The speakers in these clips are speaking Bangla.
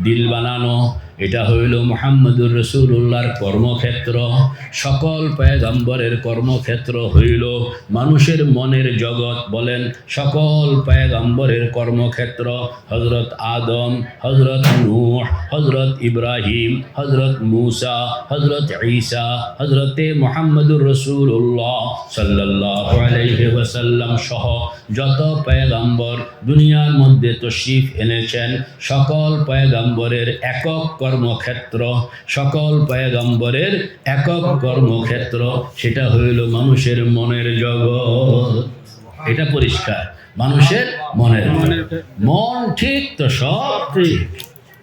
দিল বানানো, এটা হইল মুহাম্মদুর রাসূলুল্লাহর কর্মক্ষেত্র। সকল পয়গম্বরের কর্মক্ষেত্র হইল মানুষের মনের জগৎ। বলেন, সকল পয়গম্বরের কর্মক্ষেত্র হযরত আদম, হযরত নূহ, হযরত ইব্রাহিম, হযরত মূসা, হযরত ঈসা, হযরতে মুহাম্মদুর রাসূলুল্লাহ সাল্লাল্লাহু আলাইহি ওয়াসাল্লাম সহ যত পয়গম্বর দুনিয়ার মধ্যে তশরিফ এনেছেন, সকল পয়গম্বরের একক কর্মক্ষেত্র, সকল পয়গম্বরের একক কর্মক্ষেত্র, সেটা হইল মানুষের মনের জগৎ। এটা পরিষ্কার, মানুষের মনের মন ঠিক তো সব ঠিক।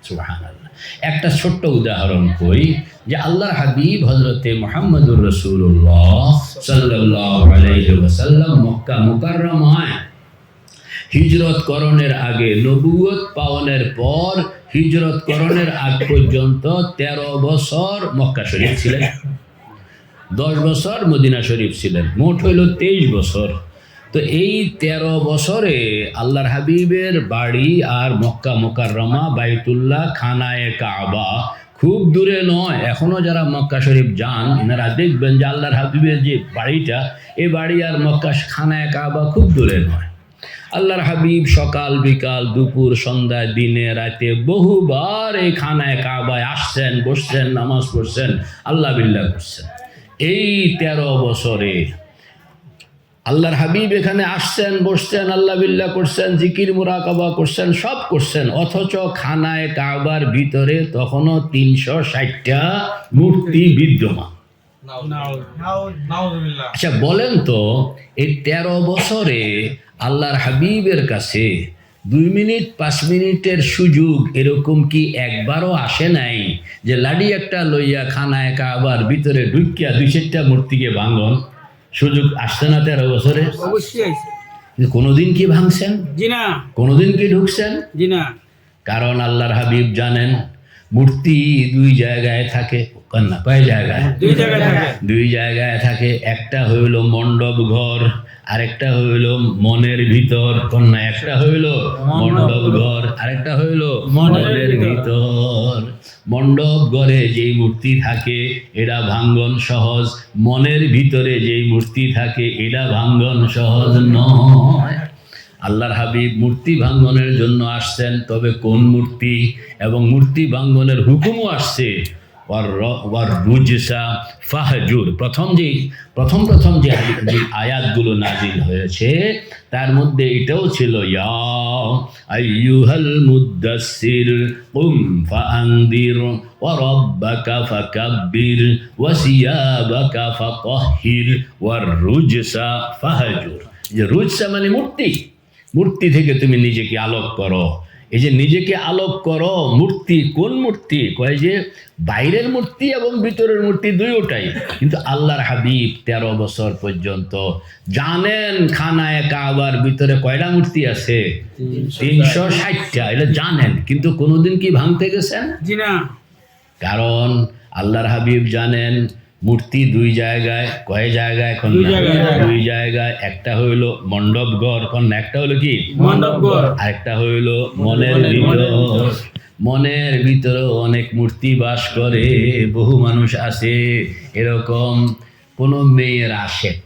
সুবহানাল্লাহ। একটা ছোট্ট উদাহরণ কই যে আল্লাহর হাবিব হযরতে মুহাম্মদুর রাসূলুল্লাহ সাল্লাল্লাহু আলাইহি ওয়াসাল্লাম মক্কা মুকাররমায় হিজরত করণের আগে, নবুয়ত পাওয়ার পর হিজরত করণের আগ পর্যন্ত 13 বছর মক্কা শরীফ ছিলেন, 10 বছর মদিনা শরীফ ছিলেন, মোট হইল 23 বছর। তো এই 13 বছরে আল্লাহর হাবিবের বাড়ি আর মক্কা মুকাররমা, বাইতুল্লাহ, খানায়ে কাবা খুব দূরে নয়। এখনো যারা মক্কা শরীফ যান এনারা দেখবেন যে আল্লাহর হাবিবের যে বাড়িটা, এই বাড়ি আর মক্কা খানায়ে কাবা খুব দূরে নয়। আল্লাহর হাবিব সকাল বিকাল দুপুর সন্ধ্যা দিনে রাতে বহুবার এই খানায়ে কাবায় আসছেন, বসছেন, নামাজ পড়ছেন, আল্লাহ বিল্লাহ করছেন। এই 13 বছরে আল্লাহর হাবিব এখানে আসছেন, বসছেন, আল্লাহ বিল্লাহ করছেন, জিকির মুরাকাবা করছেন, সব করছেন, অথচ খানায়ে কাবার ভিতরে তখনও 360টা মূর্তি বিদ্যমান। আচ্ছা বলেন তো, এই 13 বছরে আল্লাহর হাবিবের কাছে 2 মিনিট 5 মিনিটের সুযোগ এরকম কি একবারও আসে নাই যে লাডি একটা লইয়া খানায়ে কাবার ভিতরে ঢুকিয়া 2-4টা মূর্তিকে ভাঙন? সুযোগ আসছে না 13 বছরে? অবশ্যই আইছে। কোনোদিন কি ভাঙছেন? জি না। কোনোদিন কি ঢুকছেন? জি না। কারণ আল্লাহর হাবিব জানেন মূর্তি 2 জায়গায় থাকে। কন্যা কয় জায়গায়? 2 জায়গায় থাকে। 2 জায়গায় থাকে। একটা হইল মণ্ডপ ঘর, আরেকটা হইল মনের ভিতর। কন্যা একটা হইল মণ্ডপ ঘর, আরেকটা হইল মনের ভিতর। মণ্ডপ ঘরে যেই মূর্তি থাকে এটা ভাঙ্গন সহজ, মনের ভিতরে যেই মূর্তি থাকে এটা ভাঙ্গন সহজ নয়। আল্লাহর হাবিব মূর্তি ভাঙ্গনের জন্য আসছেন, তবে কোন মূর্তি এবং মূর্তি ভাঙ্গনের হুকুমও আসছে। রুজসা ফাহজুর, প্রথম যে আয়াতগুলো নাজিল হয়েছে তার মধ্যে এটাও ছিল, ইয়া আইয়ুহাল মুদ্দাসসির কুম ফাআনদির ওয়া রাব্বাকা ফাকাব্বির ওয়া সিয়াবাকা ফাতাহহির ওয়ার রুজসা ফাহজুর। যে রুজসা মানে মূর্তি থেকে তুমি নিজেকে আলোক করো। এই যে নিজেকে আলোক করো, মূর্তি কোন মূর্তি? কয় যে বাইরের মূর্তি এবং ভিতরের মূর্তি দুইটাই। কিন্তু আল্লাহর হাবিব 13 বছর পর্যন্ত জানেন খানায়ে কাবার ভিতরে কয়টা মূর্তি আছে? 360টা। এটা জানেন, কিন্তু কোনোদিন কি ভাঙতে গেছেন? জি না। কারণ আল্লাহর হাবিব জানেন মূর্তি 2 জায়গায়। কয় জায়গায়? 2 জায়গায়। একটা হইল মণ্ডপ ঘর, একটা হইল কি মণ্ডপ ঘর, আরেকটা হইল মনের ভিতর। মনের ভিতরে অনেক মূর্তি বাস করে। বহু মানুষ আছে এরকম, কোন মেয়ের আশেক,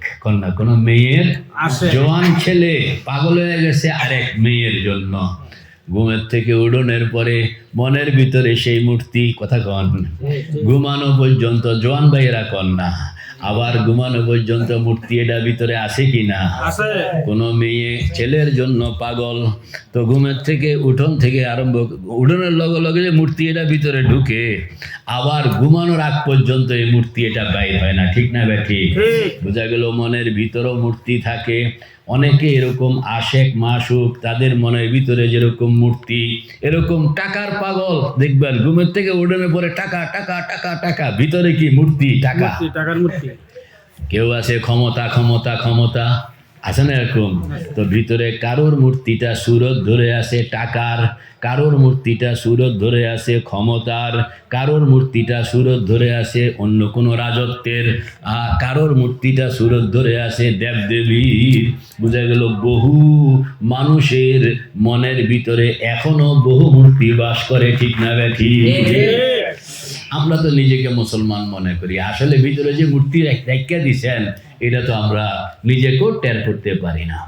কোন মেয়ের জওয়ান ছেলে পাগল হয়ে গেছে আরেক মেয়ের জন্য। ঘুমের থেকে উঠোনের পরে মনের ভিতরে সেই মূর্তি, কথা কন, ঘুমানো পর্যন্ত জওয়ান ভাইয়েরা কন না, আবার ঘুমানো পর্যন্ত মূর্তি এটা ভিতরে আছে কি না? কোন মেয়ে ছেলের জন্য পাগল, তো ঘুমের থেকে উঠোন থেকে আরম্ভ, উঠোনের লগে লগে যে মূর্তি এটা ভিতরে ঢুকে, আবার ঘুমানোর আগ পর্যন্ত এই মূর্তি এটা বাইর হয় না। ঠিক না ব্যাঠি? বোঝা গেল মনের ভিতরেও মূর্তি থাকে। অনেকে এরকম আশেক মাশুক, তাদের মনের ভিতরে যেরকম মূর্তি, এরকম টাকার পাগল দেখবেন ঘুমের থেকে উঠোনে পরে টাকা টাকা টাকা টাকা, ভিতরে কি মূর্তি? টাকা, টাকার মূর্তি। কেউ আছে ক্ষমতা ক্ষমতা ক্ষমতা, আছে না এরকম? তো ভিতরে কারোর মূর্তিটা সুরত ধরে আছে টাকার, কারোর মূর্তিটা সুরত ধরে আছে ক্ষমতার, কারোর মূর্তিটা সুরত ধরে আছে অন্য কোনো রাজত্বের, কারোর মূর্তিটা সুরত ধরে আছে দেবদেবীর। বোঝা গেল বহু মানুষের মনের ভিতরে এখনো বহু মূর্তি বাস করে, ঠিক না ব্যাঠি? আমরা তো নিজেকে মুসলমান মনে করি, আসলে ভিতরে যে মূর্তি রেখে দিছেন এটা তো আমরা নিজেকেও টের করতে পারি না।